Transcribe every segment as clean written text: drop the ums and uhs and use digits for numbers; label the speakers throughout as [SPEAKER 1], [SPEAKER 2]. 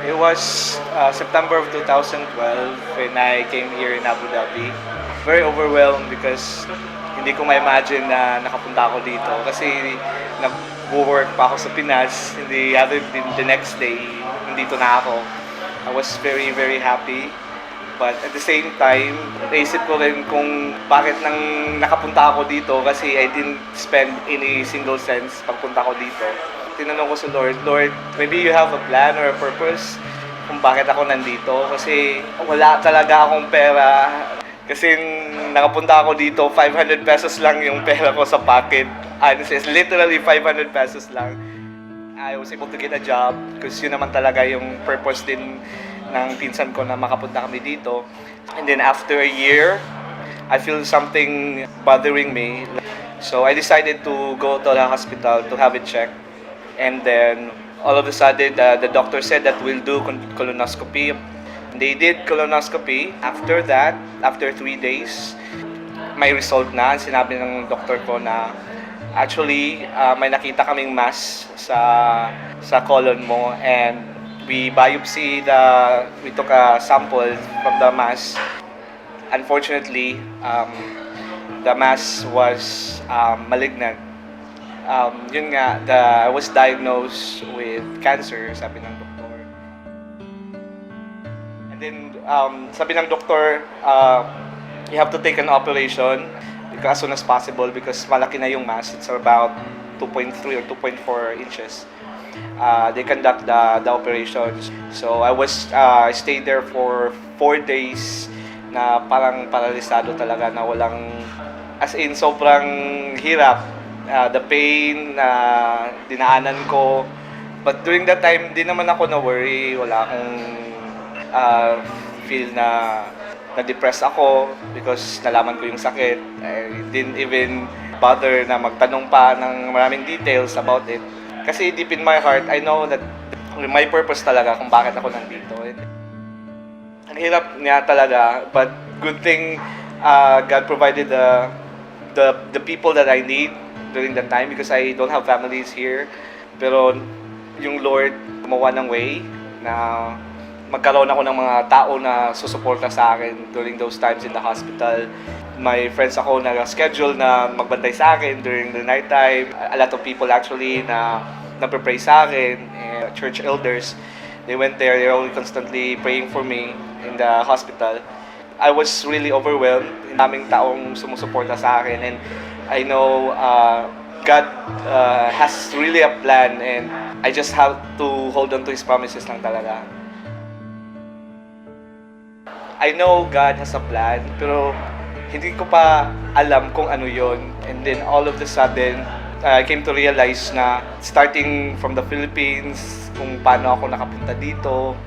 [SPEAKER 1] It was September of 2012 when I came here in Abu Dhabi. Very overwhelmed because hindi ko ma-imagine na nakapunta ako dito kasi nag-work pa ako sa Pinas. The other the next day, nandito na ako. I was very, very happy. But at the same time, naisip ko rin kung bakit nang nakapunta ako dito kasi I didn't spend any single cents pagpunta ko dito. Tinanong ko sa Lord, Lord, maybe you have a plan or a purpose kung bakit ako nandito kasi wala talaga akong pera. Kasi nakapunta ako dito, 500 pesos lang yung pera ko sa pocket. Honestly, it's literally 500 pesos lang. I was able to get a job because yun naman talaga yung purpose din ng pinsan ko na makapunta kami dito. And then after a year, I feel something bothering me. So I decided to go to the hospital to have it checked. And then all of a sudden, the doctor said that we'll do colonoscopy. They did colonoscopy. After that, after 3 days, may result na. Sinabi ng doctor ko na actually, may nakita kaming mass sa colon mo, and we took a sample from the mass. Unfortunately, the mass was malignant. Yun nga, I was diagnosed with cancer, sabi ng doktor. And then, sabi ng doktor, you have to take an operation as soon as possible because malaki na yung mass. It's about 2.3 or 2.4 inches. They conduct the operations. So I stayed there for 4 days na parang paralisado talaga na walang, as in sobrang hirap. The pain na dinaanan ko. But during that time, di naman ako na-worry. Wala akong feel na-depress ako because nalaman ko yung sakit. I didn't even bother na magtanong pa ng maraming details about it. Kasi deep in my heart, I know that my purpose talaga kung bakit ako nandito. And ang hirap niya talaga, but good thing God provided the people that I need during that time because I don't have families here. Pero yung Lord gumawa ng way na magkaroon ako ng mga tao na susuporta sa akin during those times in the hospital. My friends ako na-schedule na magbantay sa akin during the night time. A lot of people actually na nagpe-pray sa akin, church elders. They went there, they're all constantly praying for me in the hospital. I was really overwhelmed. Daming taong sumusuporta sa akin, and I know God has really a plan, and I just have to hold on to His promises lang talaga. I know God has a plan, pero hindi ko pa alam kung ano yon. And then all of the sudden, I came to realize na starting from the Philippines, kung paano ako nakapunta dito,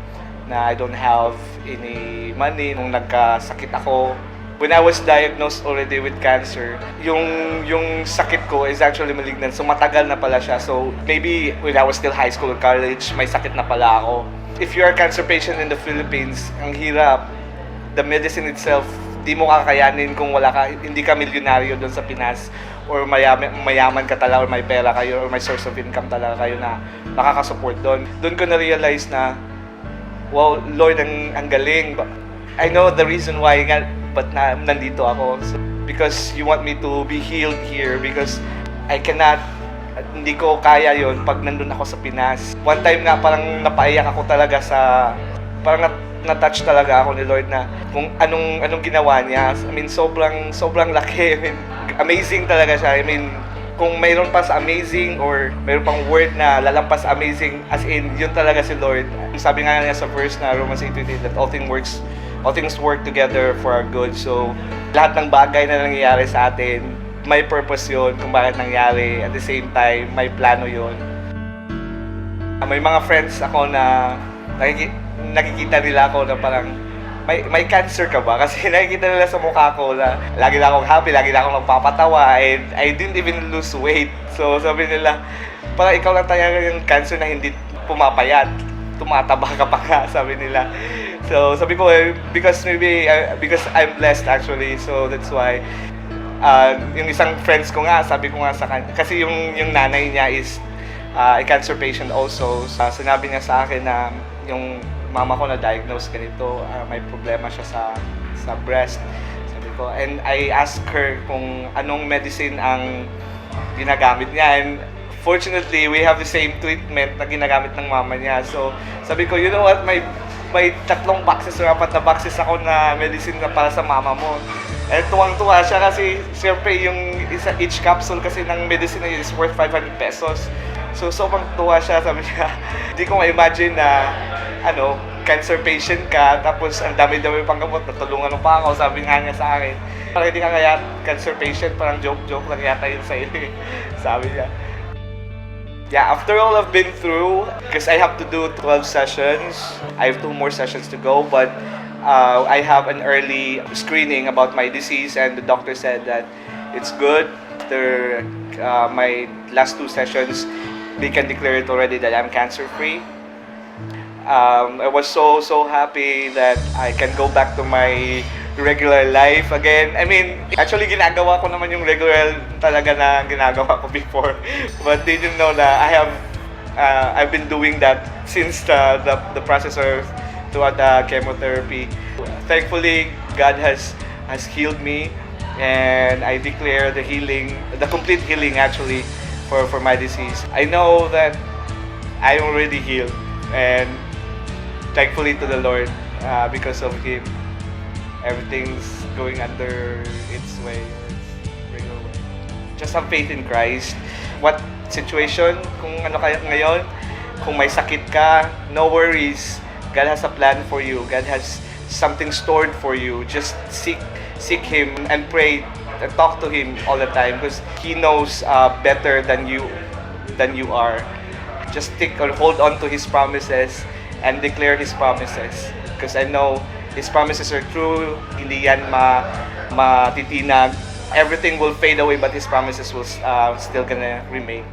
[SPEAKER 1] na I don't have any money nung nagkasakit ako. When I was diagnosed already with cancer, yung sakit ko is actually malignant. So matagal na pala siya. So maybe when I was still high school or college, may sakit na pala ako. If you're a cancer patient in the Philippines, ang hirap. The medicine itself, di mo kakayanin kung hindi ka milyonaryo doon sa Pinas, or mayaman ka talaga, or may pera kayo, or may source of income talaga kayo na makakasupport doon. Doon ko na-realize na, wow, Lord, ang galing. I know the reason why but nandito ako. So, because you want me to be healed here, because I cannot, hindi ko kaya yon pag nandun ako sa Pinas. One time nga parang napaiyak ako talaga parang na-touch talaga ako ni Lord na kung anong ginawa niya. I mean, sobrang laki. I mean, amazing talaga siya. I mean, kung mayroon pa sa amazing or mayroon pang word na lalampas sa amazing, as in, yun talaga si Lord. Sabi nga niya sa verse na Romans 8:28 that all things work together for our good. So, lahat ng bagay na nangyayari sa atin, may purpose yun kung bakit nangyari. At the same time, may plano yun. May mga friends ako na nakikita nila ako na parang may cancer ka ba? Kasi nakikita nila sa mukha ko na lagi na akong happy, lagi na akong nagpapatawa, and I didn't even lose weight. So sabi nila, parang ikaw lang talaga yung cancer na hindi pumapayat, tumataba ka pa nga, sabi nila. So sabi ko, because I'm blessed actually, so that's why. Yung isang friends ko nga, sabi ko nga sa kanya, kasi yung nanay niya is a cancer patient also. Sinabi niya sa akin na yung mama ko na diagnose ganito, may problema siya sa breast. Sabi ko, and I asked her kung anong medicine ang ginagamit niya, and fortunately we have the same treatment na ginagamit ng mama niya. So sabi ko, you know what, may 3 boxes or 4 na boxes ako na medicine na para sa mama mo. And tuwang-tuwa siya kasi siyempre yung each capsule kasi ng medicine na yun is worth 500 pesos. So sobrang tuwa siya, sabi niya, hindi ko ma-imagine na cancer patient ka, tapos ang dami-dami pang gamot, natulungan mo pa ako, sabi nga niya sa akin. Parang hindi ka kaya cancer patient, parang joke-joke lang yata yun sa'yo, sabi niya. Yeah, after all I've been through, because I have to do 12 sessions, I have 2 more sessions to go, but I have an early screening about my disease, and the doctor said that it's good. After my last 2 sessions, they can declare it already that I'm cancer-free. I was so happy that I can go back to my regular life again. I mean, actually ginagawa ko naman yung regular talaga na ginagawa ko before. But they didn't know that I've been doing that since the process throughout the chemotherapy. Thankfully, God has healed me, and I declare the complete healing actually for my disease. I know that I'm already healed, and thankfully to the Lord, because of Him, everything's going under its way, its regular way. Just have faith in Christ. What situation, kung ano kaya ngayon, kung may sakit ka, no worries. God has a plan for you. God has something stored for you. Just seek Him and pray and talk to Him all the time, because He knows better than you are. Just hold on to His promises and declare His promises, because I know His promises are true. Hindi yan matitinag. Everything will fade away, but His promises will still gonna remain.